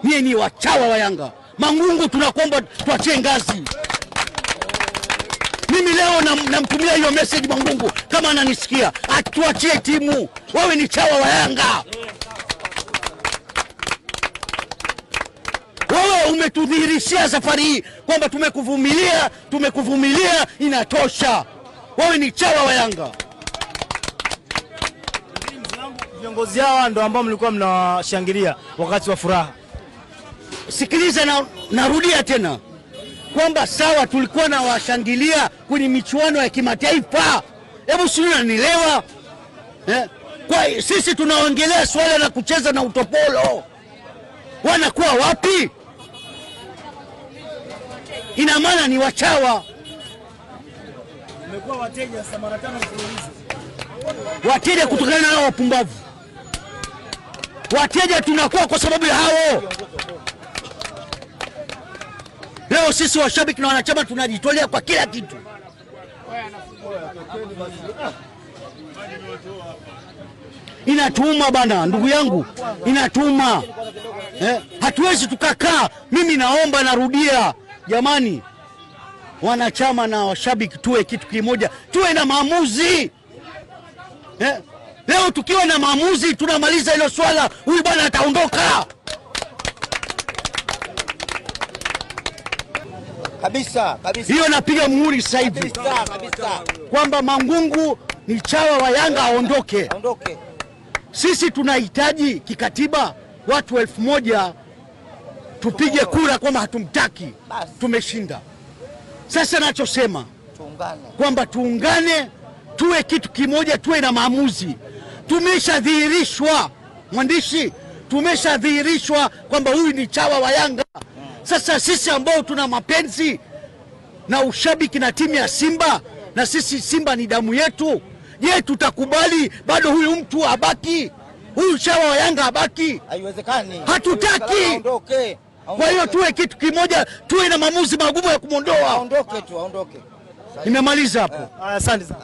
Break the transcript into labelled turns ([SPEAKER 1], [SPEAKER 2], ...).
[SPEAKER 1] Mie ni wachawa wa Yanga. Mangungu tunakuomba tuachie ngazi. Mimi leo namtumia hiyo message Mangungu kama ananisikia. Atuachie timu. Wewe ni chawa wa Yanga. Wewe umetudhihirishia safari hii kwamba tumekuvumilia inatosha. Wewe ni chawa wa Yanga.
[SPEAKER 2] Viongozi hawa ndio ambao mlikuwa mnawashangilia wakati wa furaha.
[SPEAKER 1] Sikiliza, narudia tena kwamba sawa tulikuwa na washangilia kwenye michuano ya kimataifa. Hebu sio unanielewa? Kwa sisi tunaongelea swala la kucheza na utopolo. Wanakuwa wapi? Ina maana ni wachawa.
[SPEAKER 2] Mmekuwa wateja mara 5 mfululizo.
[SPEAKER 1] Wateja kutokana na wapumbavu. Wateja tunakuwa kwa sababu ya hao. Leo sisi washabiki na wanachama tunajitolea kwa kila kitu. Inatuma bana, ndugu yangu. Inatuma. Hatuwezi tukakaa. Mimi naomba, narudia. Jamani, wanachama na washabiki tuwe kitu kimoja. Tuwe na maamuzi. Leo tukiwa na maamuzi tunamaliza hilo swala. Huyu bwana ataondoka.
[SPEAKER 3] Kabisa.
[SPEAKER 1] Hiyo napiga muhuri sasa hivi.
[SPEAKER 3] Kabisa.
[SPEAKER 1] Kwamba Mangungu ni chawa wa Yanga, aondoke. Sisi tunahitaji kikatiba watu 1000 tupige kura kwamba hatumtaki. Tumeshinda. Sasa nachosema kwamba tuungane, tuwe kitu kimoja, tuwe na maamuzi. Tumeshadhihirishwa, mwandishi, tumeshadhihirishwa kwamba huyu ni chawa wa Yanga. Sasa sisi ambao tuna mapenzi na ushabiki na timu ya Simba, na sisi Simba ni damu yetu, je, tutakubali bado huyu mtu abaki? Huyu chawa wa Yanga abaki?
[SPEAKER 3] Haiwezekani.
[SPEAKER 1] Hatutaki. Kwa hiyo tuwe kitu kimoja, tuwe na maamuzi magumu ya kumondoa.
[SPEAKER 3] Aondoke tu, aondoke.
[SPEAKER 1] Nimemaliza hapo.
[SPEAKER 2] Asante sana.